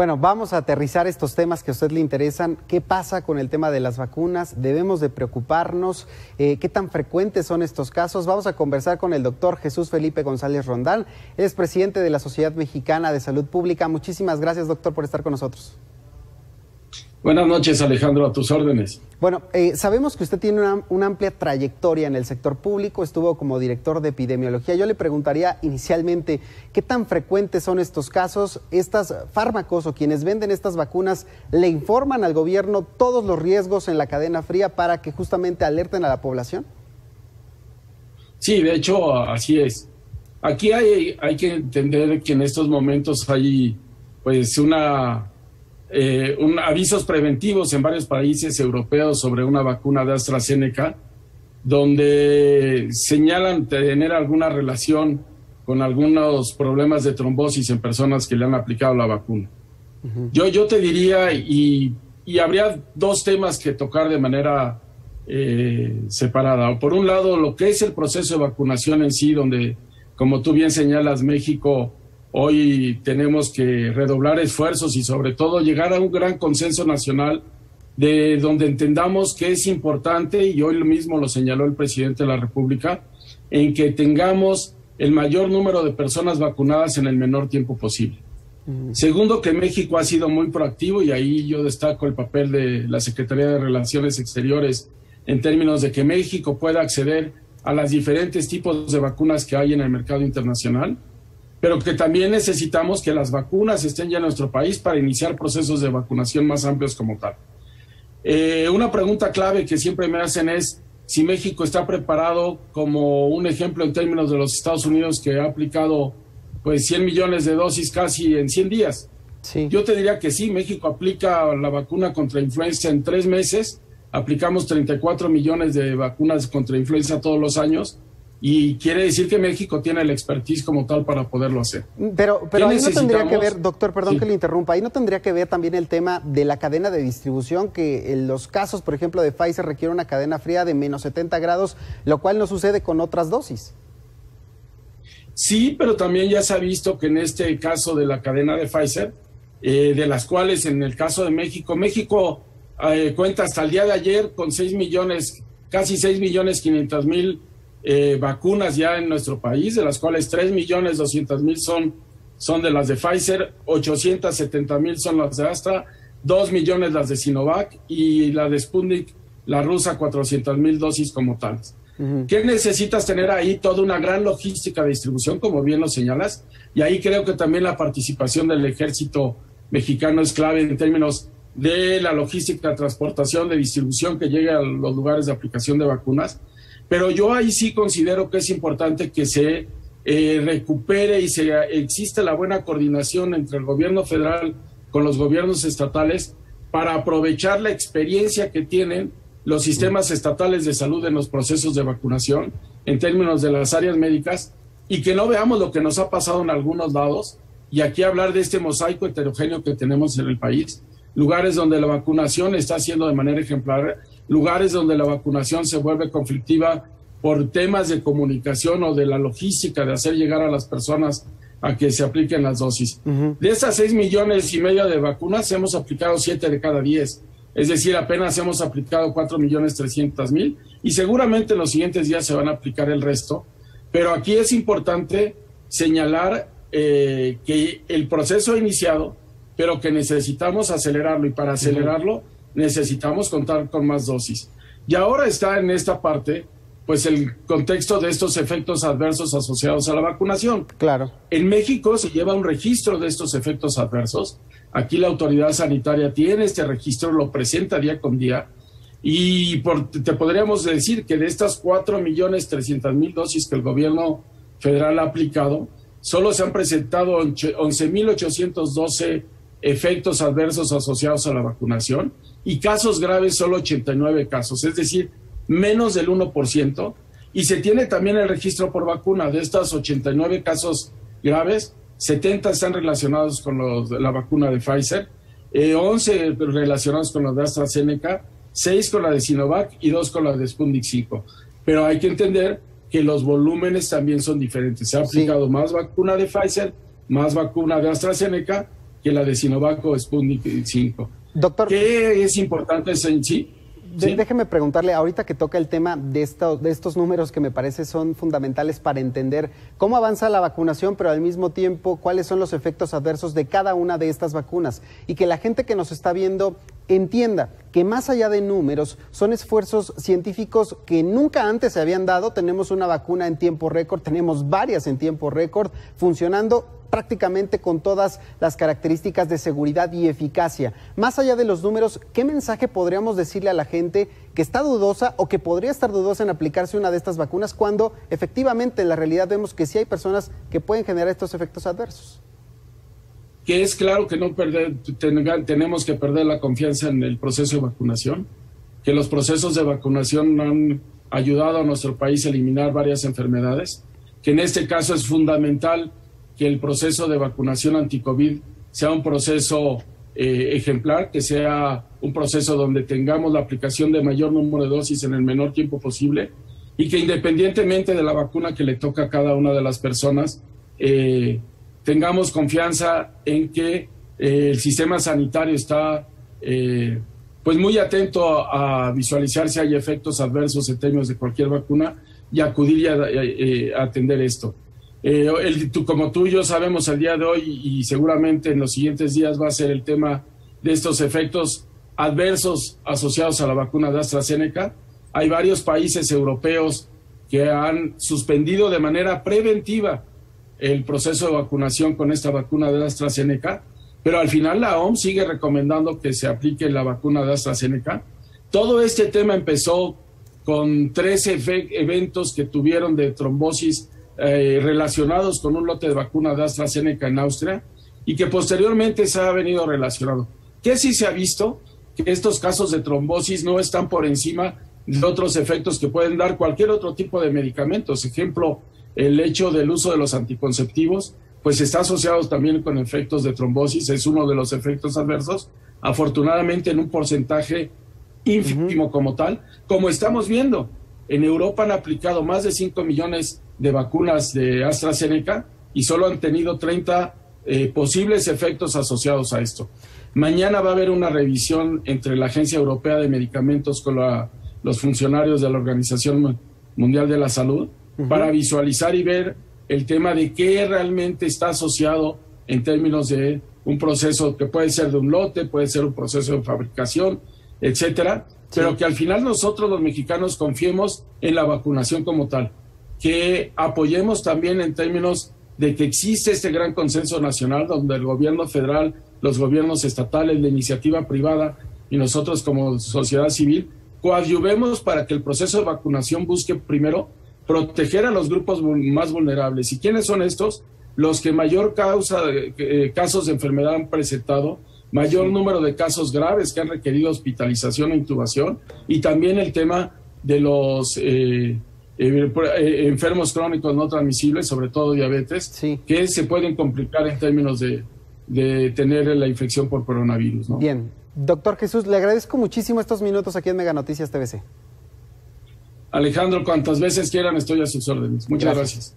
Bueno, vamos a aterrizar estos temas que a usted le interesan. ¿Qué pasa con el tema de las vacunas? ¿Debemos de preocuparnos? ¿Qué tan frecuentes son estos casos? Vamos a conversar con el doctor Jesús Felipe González Rondán. Él es presidente de la Sociedad Mexicana de Salud Pública. Muchísimas gracias, doctor, por estar con nosotros. Buenas noches, Alejandro, a tus órdenes. Bueno, sabemos que usted tiene una amplia trayectoria en el sector público, estuvo como director de epidemiología. Yo le preguntaría inicialmente, ¿qué tan frecuentes son estos casos? ¿Estos fármacos o quienes venden estas vacunas le informan al gobierno todos los riesgos en la cadena fría para que justamente alerten a la población? Sí, de hecho, así es. Aquí hay que entender que en estos momentos hay pues avisos preventivos en varios países europeos sobre una vacuna de AstraZeneca, donde señalan tener alguna relación con algunos problemas de trombosis en personas que le han aplicado la vacuna. Yo te diría, y habría dos temas que tocar de manera separada. Por un lado, lo que es el proceso de vacunación en sí, donde, como tú bien señalas, México hoy tenemos que redoblar esfuerzos y sobre todo llegar a un gran consenso nacional de donde entendamos que es importante, y hoy mismo lo señaló el presidente de la República, en que tengamos el mayor número de personas vacunadas en el menor tiempo posible. Segundo, que México ha sido muy proactivo, y ahí yo destaco el papel de la Secretaría de Relaciones Exteriores en términos de que México pueda acceder a los diferentes tipos de vacunas que hay en el mercado internacional, pero que también necesitamos que las vacunas estén ya en nuestro país para iniciar procesos de vacunación más amplios como tal. Una pregunta clave que siempre me hacen es si México está preparado, como un ejemplo en términos de los Estados Unidos, que ha aplicado pues 100 millones de dosis casi en 100 días. Sí. Yo te diría que sí, México aplica la vacuna contra influenza en 3 meses, aplicamos 34 millones de vacunas contra influenza todos los años, y quiere decir que México tiene la expertise como tal para poderlo hacer. Pero ahí no tendría que ver, doctor, perdón que le interrumpa, ahí no tendría que ver también el tema de la cadena de distribución, que en los casos, por ejemplo, de Pfizer requiere una cadena fría de menos 70 grados, lo cual no sucede con otras dosis. Sí, pero también ya se ha visto que en este caso de la cadena de Pfizer, de las cuales en el caso de México cuenta hasta el día de ayer con 6 millones, casi 6.500.000 vacunas ya en nuestro país, de las cuales 3.200.000 son de las de Pfizer, 870.000 son las de Astra, 2 millones las de Sinovac, y la de Sputnik, la rusa, 400.000 dosis como tales. ¿Qué necesitas tener ahí? Toda una gran logística de distribución, como bien lo señalas, y ahí creo que también la participación del ejército mexicano es clave en términos de la logística, transportación, de distribución que llegue a los lugares de aplicación de vacunas. Pero yo ahí sí considero que es importante que se recupere y existe la buena coordinación entre el gobierno federal con los gobiernos estatales para aprovechar la experiencia que tienen los sistemas estatales de salud en los procesos de vacunación en términos de las áreas médicas, y que no veamos lo que nos ha pasado en algunos lados, y aquí hablar de este mosaico heterogéneo que tenemos en el país, lugares donde la vacunación está haciendo de manera ejemplar, lugares donde la vacunación se vuelve conflictiva por temas de comunicación o de la logística de hacer llegar a las personas a que se apliquen las dosis. De estas 6,5 millones de vacunas hemos aplicado 7 de cada 10, es decir, apenas hemos aplicado 4.300.000, y seguramente en los siguientes días se van a aplicar el resto. Pero aquí es importante señalar que el proceso ha iniciado, pero que necesitamos acelerarlo, y para acelerarlo necesitamos contar con más dosis. Y ahora está en esta parte pues el contexto de estos efectos adversos asociados a la vacunación. Claro. En México se lleva un registro de estos efectos adversos. Aquí la autoridad sanitaria tiene este registro, lo presenta día con día, y te podríamos decir que de estas 4.300.000 dosis que el gobierno federal ha aplicado, solo se han presentado 11.812 efectos adversos asociados a la vacunación, y casos graves solo 89 casos, es decir, menos del 1%, y se tiene también el registro por vacuna. De estos 89 casos graves, 70 están relacionados con la vacuna de Pfizer, 11 relacionados con la de AstraZeneca, 6 con la de Sinovac y 2 con la de Sputnik 5. Pero hay que entender que los volúmenes también son diferentes. Se ha aplicado más vacuna de Pfizer, más vacuna de AstraZeneca, que la de Sinovac o Sputnik 5. Doctor, ¿Qué es importante en sí? ¿Sí? Déjeme preguntarle, ahorita que toca el tema de estos números que me parece son fundamentales para entender cómo avanza la vacunación, pero al mismo tiempo cuáles son los efectos adversos de cada una de estas vacunas, y que la gente que nos está viendo entienda que más allá de números son esfuerzos científicos que nunca antes se habían dado. Tenemos una vacuna en tiempo récord, tenemos varias en tiempo récord, funcionando prácticamente con todas las características de seguridad y eficacia. Más allá de los números, ¿qué mensaje podríamos decirle a la gente que está dudosa o que podría estar dudosa en aplicarse una de estas vacunas cuando efectivamente en la realidad vemos que sí hay personas que pueden generar estos efectos adversos? Que es claro que tenemos que perder la confianza en el proceso de vacunación, que los procesos de vacunación han ayudado a nuestro país a eliminar varias enfermedades, que en este caso es fundamental que el proceso de vacunación anti-COVID sea un proceso ejemplar, que sea un proceso donde tengamos la aplicación de mayor número de dosis en el menor tiempo posible, y que independientemente de la vacuna que le toca a cada una de las personas, tengamos confianza en que el sistema sanitario está pues muy atento a visualizar si hay efectos adversos en términos de cualquier vacuna y acudir a atender esto. Como tú y yo sabemos el día de hoy, y seguramente en los siguientes días va a ser el tema de estos efectos adversos asociados a la vacuna de AstraZeneca. Hay varios países europeos que han suspendido de manera preventiva el proceso de vacunación con esta vacuna de AstraZeneca, pero al final la OMS sigue recomendando que se aplique la vacuna de AstraZeneca. Todo este tema empezó con 13 eventos que tuvieron de trombosis relacionados con un lote de vacuna de AstraZeneca en Austria, y que posteriormente se ha venido relacionado. ¿Qué sí se ha visto? Que estos casos de trombosis no están por encima de otros efectos que pueden dar cualquier otro tipo de medicamentos. Ejemplo, el hecho del uso de los anticonceptivos, pues está asociado también con efectos de trombosis, es uno de los efectos adversos, afortunadamente en un porcentaje ínfimo como tal, como estamos viendo. En Europa han aplicado más de 5 millones de vacunas de AstraZeneca y solo han tenido 30 posibles efectos asociados a esto. Mañana va a haber una revisión entre la Agencia Europea de Medicamentos con los funcionarios de la Organización Mundial de la Salud para visualizar y ver el tema de qué realmente está asociado en términos de un proceso que puede ser de un lote, puede ser un proceso de fabricación, etcétera, pero que al final nosotros los mexicanos confiemos en la vacunación como tal, que apoyemos también en términos de que existe este gran consenso nacional donde el gobierno federal, los gobiernos estatales, la iniciativa privada y nosotros como sociedad civil coadyuvemos para que el proceso de vacunación busque primero proteger a los grupos más vulnerables. ¿Y quiénes son estos? Los que mayor casos de enfermedad han presentado, mayor número de casos graves que han requerido hospitalización e intubación, y también el tema de los enfermos crónicos no transmisibles, sobre todo diabetes, que se pueden complicar en términos de tener la infección por coronavirus, ¿no? Bien. Doctor Jesús, le agradezco muchísimo estos minutos aquí en Mega Noticias TVC. Alejandro, cuantas veces quieran estoy a sus órdenes. Muchas gracias.